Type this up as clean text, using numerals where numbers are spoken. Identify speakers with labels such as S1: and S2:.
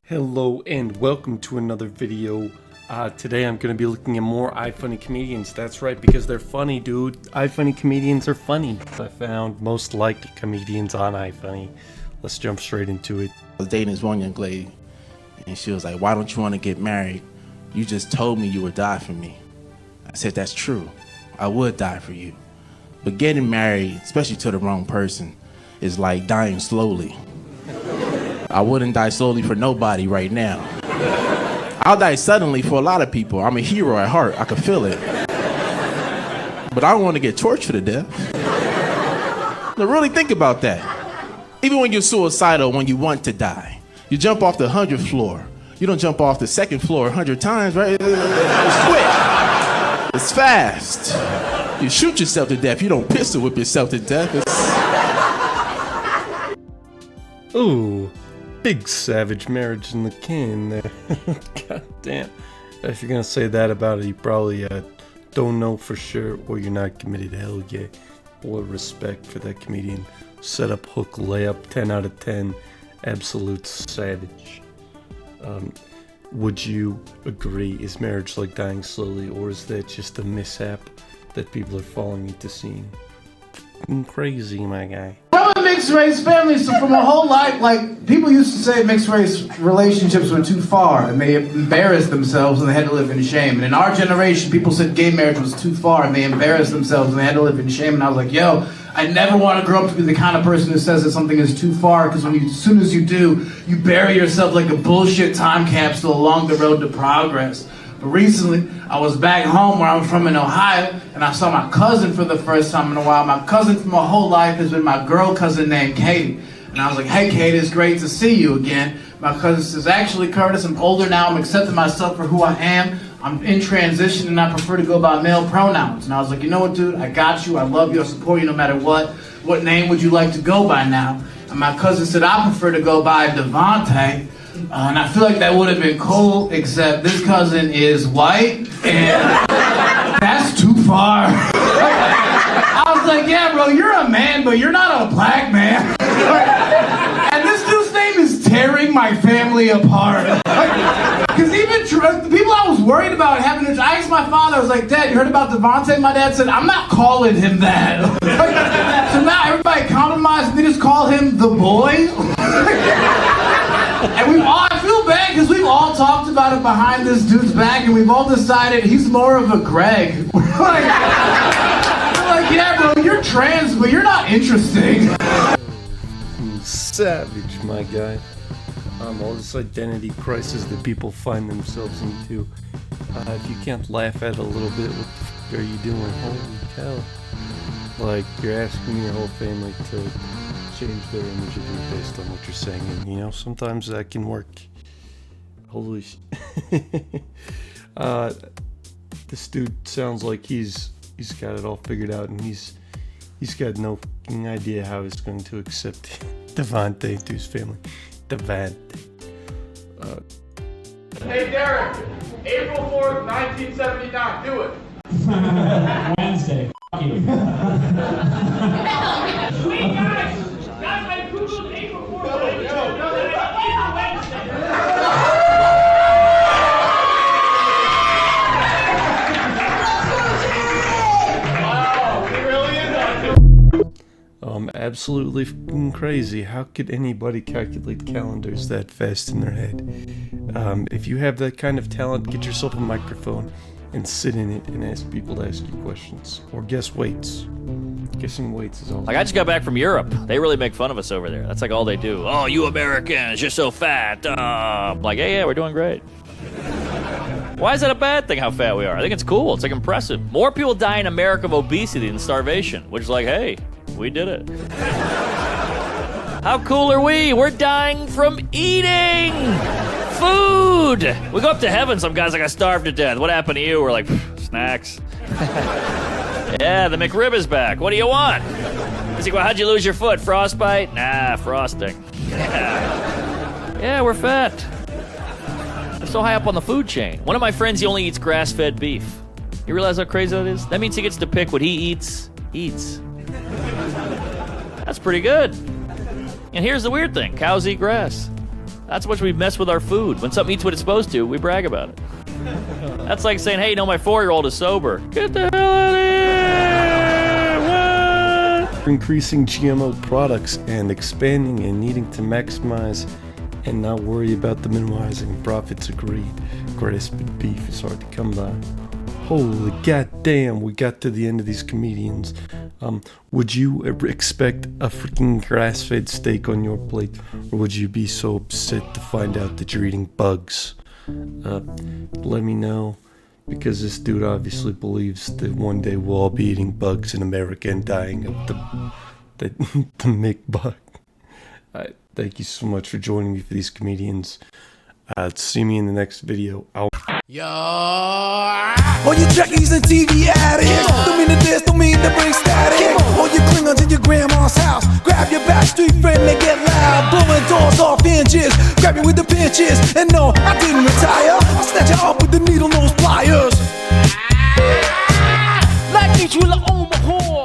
S1: Hello and welcome to another video. Today I'm going to be looking at more iFunny comedians. That's right, because they're funny, dude. iFunny comedians are funny. I found most liked comedians on iFunny. Let's jump straight into it.
S2: I was dating this one young lady, and she was like, "Why don't you want to get married? You just told me you would die for me." I said, "That's true. I would die for you. But getting married, especially to the wrong person, is like dying slowly. I wouldn't die slowly for nobody right now. I'll die suddenly for a lot of people. I'm a hero at heart. I can feel it. But I don't want to get tortured to death." Now really think about that. Even when you're suicidal, when you want to die, you jump off the 100th floor. You don't jump off the 2nd floor 100 times, right? It's quick. It's fast. You shoot yourself to death. You don't pistol whip yourself to death.
S1: Ooh, big savage marriage in the can there. God damn. If you're gonna say that about it, you probably don't know for sure, or you're not committed. Hell yeah. What respect for that comedian. Setup, hook, layup, 10 out of 10. Absolute savage. Would you agree? Is marriage like dying slowly, or is that just a mishap that people are falling into seeing? Crazy, my guy.
S3: I'm a mixed race family, so for my whole life, like, people used to say mixed race relationships were too far and they embarrassed themselves and they had to live in shame. And in our generation, people said gay marriage was too far and they embarrassed themselves and they had to live in shame. And I was like, yo, I never want to grow up to be the kind of person who says that something is too far, because as soon as you do, you bury yourself like a bullshit time capsule along the road to progress. But recently, I was back home where I'm from in Ohio, and I saw my cousin for the first time in a while. My cousin for my whole life has been my girl cousin named Katie. And I was like, "Hey Katie, it's great to see you again." My cousin says, "Actually, Curtis, I'm older now. I'm accepting myself for who I am. I'm in transition and I prefer to go by male pronouns." And I was like, "You know what, dude? I got you. I love you. I support you no matter what. What name would you like to go by now?" And my cousin said, "I prefer to go by Devontae." And I feel like that would have been cool, except this cousin is white, and that's too far. I was like, "Yeah, bro, you're a man, but you're not a black man." And this dude's name is tearing my family apart. Because even the people I was worried about having I asked my father, I was like, "Dad, you heard about Devontae?" My dad said, "I'm not calling him that." So now everybody compromised, and they just call him the boy. And I feel bad because we've all talked about it behind this dude's back, and we've all decided he's more of a Greg. We're like, "Yeah, bro, you're trans, but you're not interesting."
S1: Savage, my guy. All this identity crisis that people find themselves into. If you can't laugh at it a little bit, what the f*** are you doing? Holy hell. Like, you're asking your whole family to change their image of you based on what you're saying, and you know, sometimes that can work. Holy sh... This dude sounds like he's got it all figured out, and he's got no f***ing idea how he's going to accept Devontae to his family. Devontae.
S4: Hey Derek, April 4th, 1979, do it.
S5: Wednesday. F you.
S4: Wait guys, I googled April 4th.
S1: Absolutely f***ing crazy. How could anybody calculate calendars that fast in their head? If you have that kind of talent, get yourself a microphone and sit in it and ask people to ask you questions. Or guess weights. Guessing weights is all.
S6: Like, I just got back from Europe. They really make fun of us over there. That's like all they do. "Oh, you Americans, you're so fat." I'm like, yeah, we're doing great. Why is that a bad thing, how fat we are? I think it's cool. It's like impressive. More people die in America of obesity than starvation, which is like, hey, we did it. How cool are we? We're dying from eating food. We go up to heaven, some guys like, "I starved to death. What happened to you?" We're like, snacks. Yeah, the McRib is back. What do you want? He's like, "Well, how'd you lose your foot? Frostbite?" "Nah, frosting." Yeah, we're fat. We're so high up on the food chain. One of my friends, he only eats grass-fed beef. You realize how crazy that is? That means he gets to pick what he eats. That's pretty good. And here's the weird thing. Cows eat grass. That's how much we mess with our food. When something eats what it's supposed to, we brag about it. That's like saying, hey, no, my 4-year-old is sober. Get the hell out of here! What?
S1: Increasing GMO products and expanding and needing to maximize and not worry about the minimizing profits of greed. Grass-fed beef is hard to come by. Holy goddamn, we got to the end of these comedians. Would you expect a freaking grass-fed steak on your plate, or would you be so upset to find out that you're eating bugs? Let me know, because this dude obviously believes that one day we'll all be eating bugs in America and dying of the McBug. Thank you so much for joining me for these comedians. See me in the next video.
S7: All you jackies and TV addicts, don't mean to diss, don't mean to bring static. All you Klingons in your grandma's house, grab your backstreet friend and get loud, blowing doors off hinges, grab you with the pinches. And no, I didn't retire, I snatch you up with the needle nose pliers. Like each will own the whore.